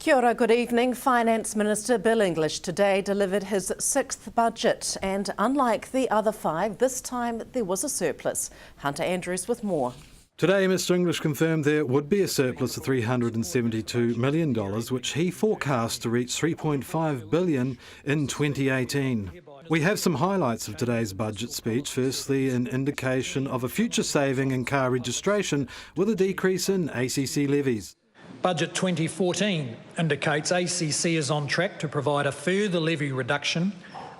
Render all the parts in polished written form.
Kia ora, good evening. Finance Minister Bill English today delivered his sixth budget, and unlike the other five, this time there was a surplus. Hunter Andrews with more. Today, Mr English confirmed there would be a surplus of $372 million, which he forecast to reach $3.5 billion in 2018. We have some highlights of today's budget speech. Firstly, an indication of a future saving in car registration with a decrease in ACC levies. Budget 2014 indicates ACC is on track to provide a further levy reduction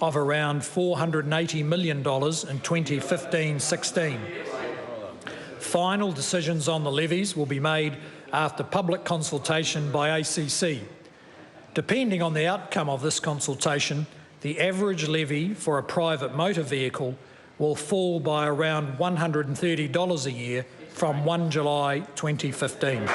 of around $480 million in 2015-16. Final decisions on the levies will be made after public consultation by ACC. Depending on the outcome of this consultation, the average levy for a private motor vehicle will fall by around $130 a year from 1 July 2015.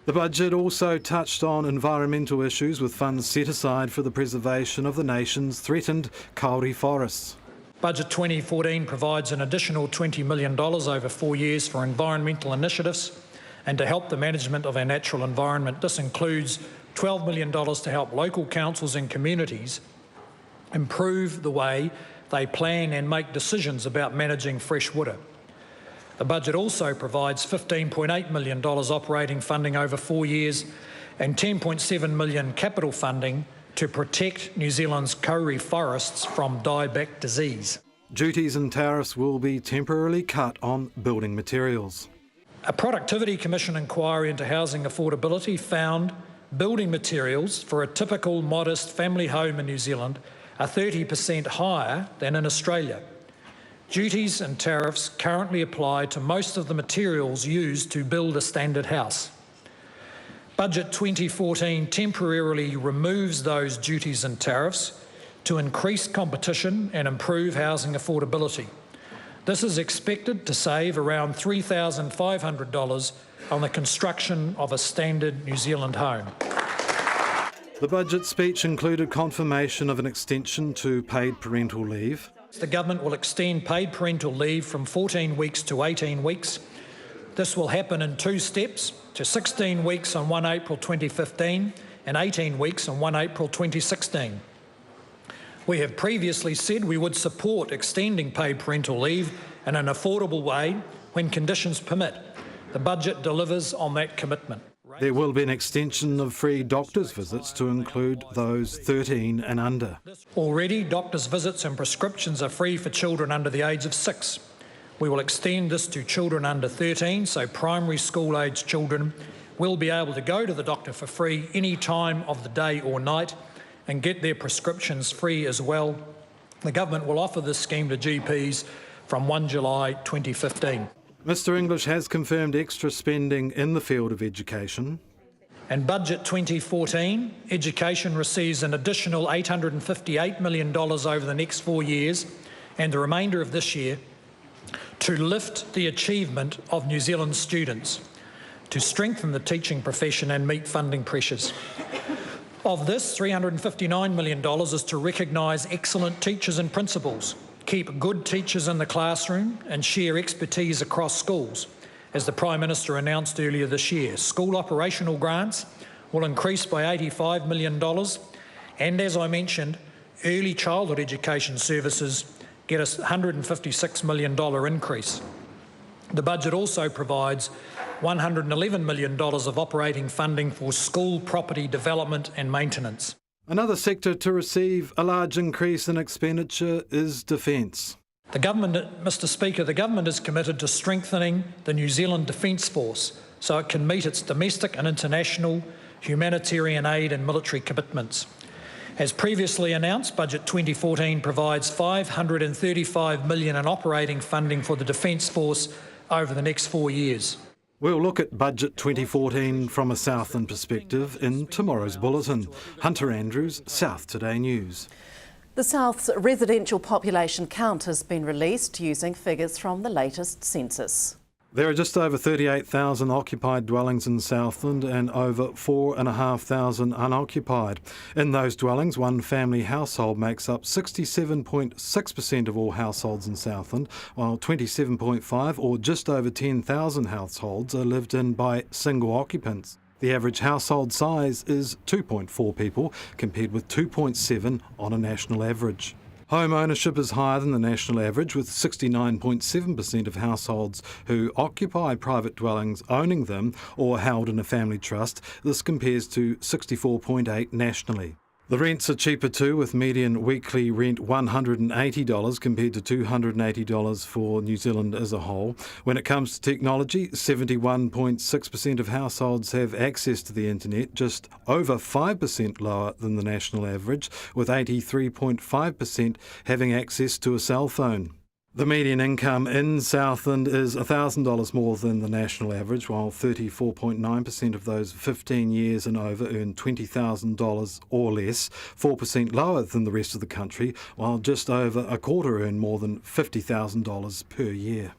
The budget also touched on environmental issues with funds set aside for the preservation of the nation's threatened kauri forests. Budget 2014 provides an additional $20 million over 4 years for environmental initiatives and to help the management of our natural environment. This includes $12 million to help local councils and communities improve the way they plan and make decisions about managing fresh water. The budget also provides $15.8 million operating funding over 4 years and $10.7 million capital funding to protect New Zealand's kauri forests from dieback disease. Duties and tariffs will be temporarily cut on building materials. A Productivity Commission inquiry into housing affordability found building materials for a typical modest family home in New Zealand are 30% higher than in Australia. Duties and tariffs currently apply to most of the materials used to build a standard house. Budget 2014 temporarily removes those duties and tariffs to increase competition and improve housing affordability. This is expected to save around $3,500 on the construction of a standard New Zealand home. The budget speech included confirmation of an extension to paid parental leave. The government will extend paid parental leave from 14 weeks to 18 weeks. This will happen in 2 steps, to 16 weeks on 1 April 2015 and 18 weeks on 1 April 2016. We have previously said we would support extending paid parental leave in an affordable way when conditions permit. The budget delivers on that commitment. There will be an extension of free doctors' visits to include those 13 and under. Already, doctors' visits and prescriptions are free for children under the age of 6. We will extend this to children under 13, so primary school-aged children will be able to go to the doctor for free any time of the day or night and get their prescriptions free as well. The government will offer this scheme to GPs from 1 July 2015. Mr English has confirmed extra spending in the field of education. In Budget 2014, education receives an additional $858 million over the next 4 years and the remainder of this year to lift the achievement of New Zealand students, to strengthen the teaching profession and meet funding pressures. Of this, $359 million is to recognise excellent teachers and principals, keep good teachers in the classroom and share expertise across schools. As the Prime Minister announced earlier this year, school operational grants will increase by $85 million and, as I mentioned, early childhood education services get a $156 million increase. The budget also provides $111 million of operating funding for school property development and maintenance. Another sector to receive a large increase in expenditure is defence. The government, Mr Speaker, the government is committed to strengthening the New Zealand Defence Force so it can meet its domestic and international humanitarian aid and military commitments. As previously announced, Budget 2014 provides $535 million in operating funding for the Defence Force over the next 4 years. We'll look at Budget 2014 from a Southland perspective in tomorrow's bulletin. Hunter Andrews, South Today News. The South's residential population count has been released using figures from the latest census. There are just over 38,000 occupied dwellings in Southland and over 4,500 unoccupied. In those dwellings, one family household makes up 67.6% of all households in Southland, while 27.5 or just over 10,000 households are lived in by single occupants. The average household size is 2.4 people, compared with 2.7 on a national average. Home ownership is higher than the national average, with 69.7% of households who occupy private dwellings owning them or held in a family trust. This compares to 64.8% nationally. The rents are cheaper too, with median weekly rent $180 compared to $280 for New Zealand as a whole. When it comes to technology, 71.6% of households have access to the internet, just over 5% lower than the national average, with 83.5% having access to a cell phone. The median income in Southland is $1,000 more than the national average, while 34.9% of those 15 years and over earn $20,000 or less, 4% lower than the rest of the country, while just over a quarter earn more than $50,000 per year.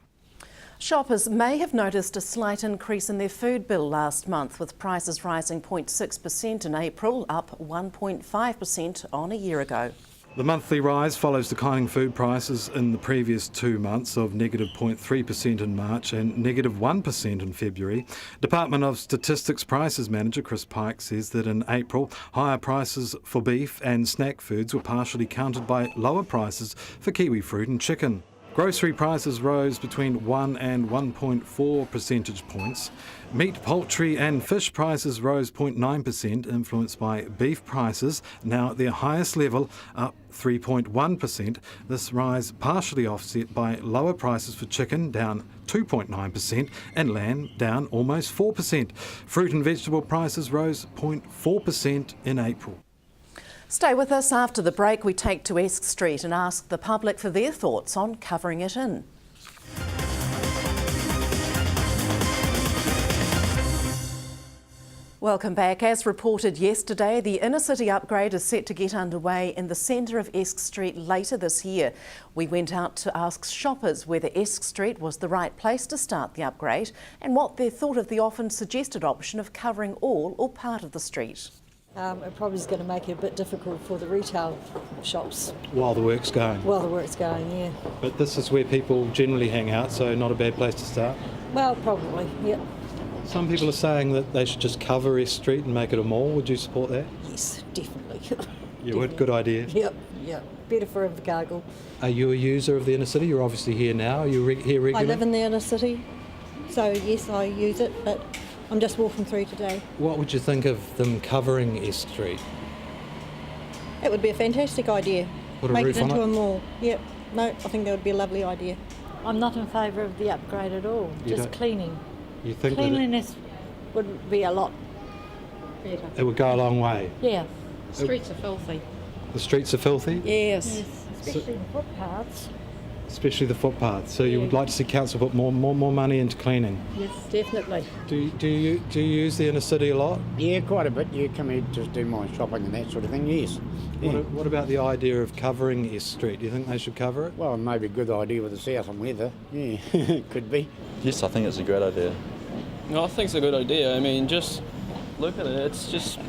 Shoppers may have noticed a slight increase in their food bill last month, with prices rising 0.6% in April, up 1.5% on a year ago. The monthly rise follows declining food prices in the previous 2 months of negative 0.3% in March and negative 1% in February. Department of Statistics Prices Manager Chris Pike says that in April, higher prices for beef and snack foods were partially countered by lower prices for kiwi fruit and chicken. Grocery prices rose between 1 and 1.4 percentage points. Meat, poultry and fish prices rose 0.9%, influenced by beef prices, now at their highest level, up 3.1%. This rise partially offset by lower prices for chicken, down 2.9%, and lamb, down almost 4%. Fruit and vegetable prices rose 0.4% in April. Stay with us. After the break, we take to Esk Street and ask the public for their thoughts on covering it in. Welcome back. As reported yesterday, the inner city upgrade is set to get underway in the centre of Esk Street later this year. We went out to ask shoppers whether Esk Street was the right place to start the upgrade and what they thought of the often suggested option of covering all or part of the street. It probably is going to make it a bit difficult for the retail shops. While the work's going. While the work's going, yeah. But this is where people generally hang out, so not a bad place to start. Well, probably, yep. Some people are saying that they should just cover Esk Street and make it a mall. Would you support that? Yes, definitely. You would? Good idea. Yep. Better for Invercargill. Are you a user of the inner city? You're obviously here now. Are you here regularly? I live in the inner city, so yes, I use it, but I'm just walking through today. What would you think of them covering Esk Street? It would be a fantastic idea. Put a Make roof it into on it? a mall. Yep. No, I think that would be a lovely idea. I'm not in favour of the upgrade at all, You just don't- cleaning. You think Cleanliness would be a lot better. it would go a long way? Yeah, streets are filthy. The streets are filthy? Yes, especially the footpaths. Especially the footpaths. So you would like to see council put more money into cleaning? Yes, definitely. Do you use the inner city a lot? Yeah, quite a bit. Yeah, come here to do my shopping and that sort of thing, yes. Yeah. What about the idea of covering Esk Street? Do you think they should cover it? Well, maybe a good idea with the south and weather. Yeah, could be. Yes, I think it's a great idea. No, I think it's a good idea. I mean, just look at it. It's just,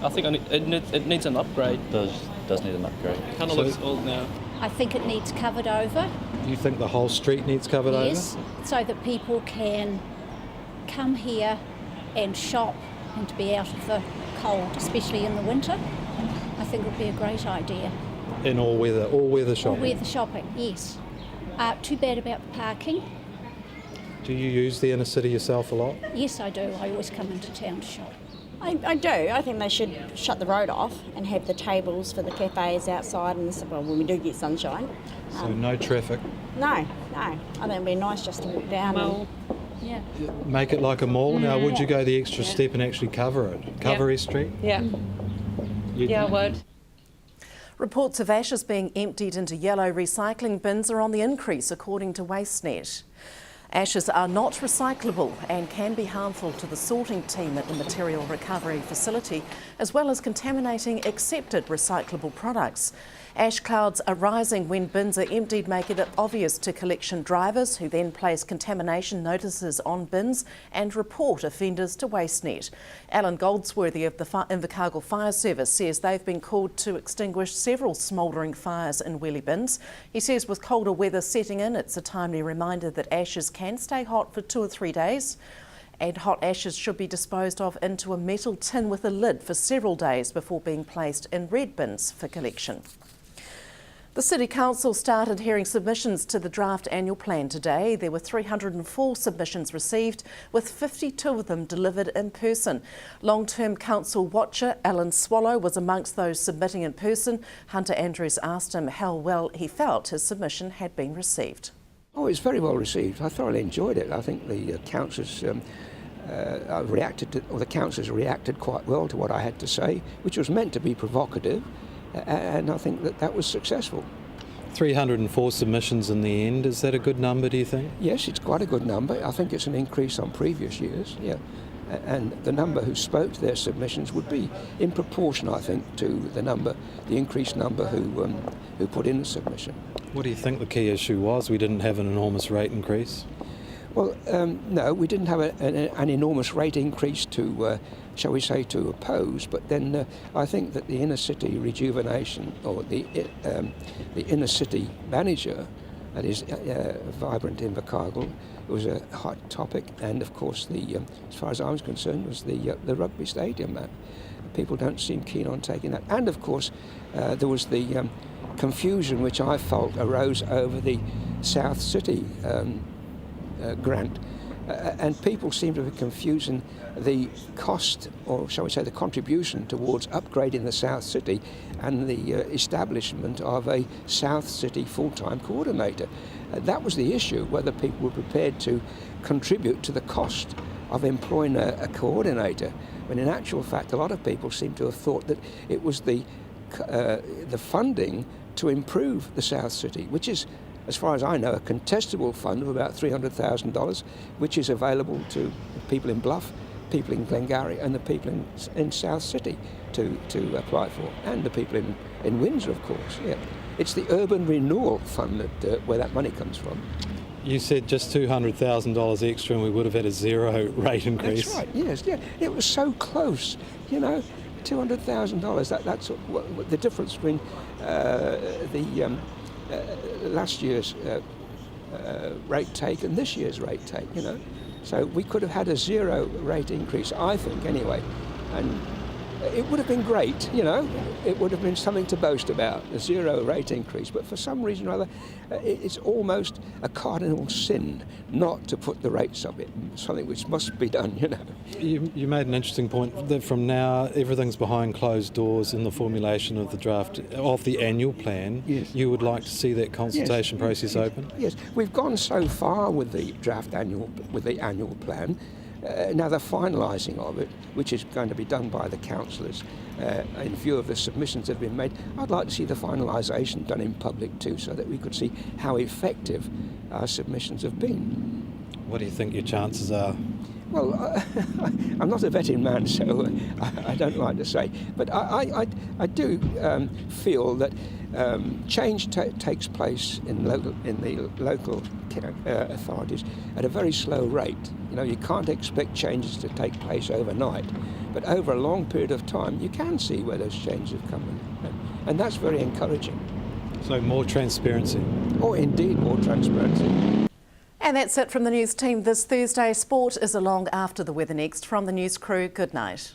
I think it needs an upgrade. It does need an upgrade. It kind of looks old now. I think it needs covered over. Do you think the whole street needs covered Yes, over? so that people can come here and shop and to be out of the cold, especially in the winter. I think it would be a great idea. In all weather shopping? All weather shopping, yes. Too bad about the parking. Do you use the inner city yourself a lot? Yes, I do. I always come into town to shop. I do. I think they should shut the road off and have the tables for the cafes outside and when we do get sunshine. So no traffic? No. I think it'd be nice just to walk down and Yeah. Make it like a mall? Now, would you go the extra step and actually cover it? Cover Esk Street? Yeah. Yeah, I would. Reports of ashes being emptied into yellow recycling bins are on the increase, according to WasteNet. Ashes are not recyclable and can be harmful to the sorting team at the material recovery facility, as well as contaminating accepted recyclable products. Ash clouds are rising when bins are emptied, making it obvious to collection drivers, who then place contamination notices on bins and report offenders to WasteNet. Alan Goldsworthy of the Invercargill Fire Service says they've been called to extinguish several smouldering fires in wheelie bins. He says with colder weather setting in, it's a timely reminder that ashes can stay hot for 2 or 3 days. And hot ashes should be disposed of into a metal tin with a lid for several days before being placed in red bins for collection. The City Council started hearing submissions to the draft annual plan today. There were 304 submissions received, with 52 of them delivered in person. Long-term council watcher Alan Swallow was amongst those submitting in person. Hunter Andrews asked him how well he felt his submission had been received. Oh, it's very well received. I thoroughly enjoyed it. I think the councillors the councillors reacted quite well to what I had to say, which was meant to be provocative. And I think that was successful. 304 submissions in the end. Is that a good number, do you think? Yes, it's quite a good number. I think it's an increase on previous years, yeah. And the number who spoke to their submissions would be in proportion, I think, to the increased number who put in the submission. What do you think the key issue was? We didn't have an enormous rate increase? Well, no, we didn't have an enormous rate increase to, shall we say, to oppose. But then I think that the inner city rejuvenation, or the inner city manager, that is vibrant Invercargill, was a hot topic. And of course, as far as I was concerned, was the rugby stadium. People don't seem keen on taking that. And of course, there was the confusion which I felt arose over the South City grant, and people seem to be confusing the cost, or shall we say the contribution towards upgrading the South City and the establishment of a South City full-time coordinator. That was the issue, whether people were prepared to contribute to the cost of employing a coordinator, when in actual fact a lot of people seem to have thought that it was the funding to improve the South City, which is, as far as I know, a contestable fund of about $300,000, which is available to people in Bluff, people in Glengarry, and the people in South City to apply for, and the people in Windsor, of course. Yeah, it's the Urban Renewal Fund where that money comes from. You said just $200,000 extra, and we would have had a zero rate increase. That's right. Yes, yeah, it was so close. You know, $200,000. That's what the difference between last year's rate take and this year's rate take, you know. So we could have had a zero rate increase, I think, anyway. And it would have been great, you know. It would have been something to boast about, a zero rate increase. But for some reason or other, it's almost a cardinal sin not to put the rates up. It's something which must be done, you know. You made an interesting point that from now everything's behind closed doors in the formulation of the draft of the annual plan. Yes. You would like to see that consultation process open? Yes, we've gone so far with the annual plan. Now the finalising of it, which is going to be done by the councillors in view of the submissions that have been made, I'd like to see the finalisation done in public too, so that we could see how effective our submissions have been. What do you think your chances are? Well, I'm not a betting man, so I don't like to say. But I do feel that change takes place in the local authorities at a very slow rate. You know, you can't expect changes to take place overnight, but over a long period of time, you can see where those changes have come in, and that's very encouraging. So more transparency. Oh, indeed, more transparency. And that's it from the news team this Thursday. Sport is along after the weather next. From the news crew, good night.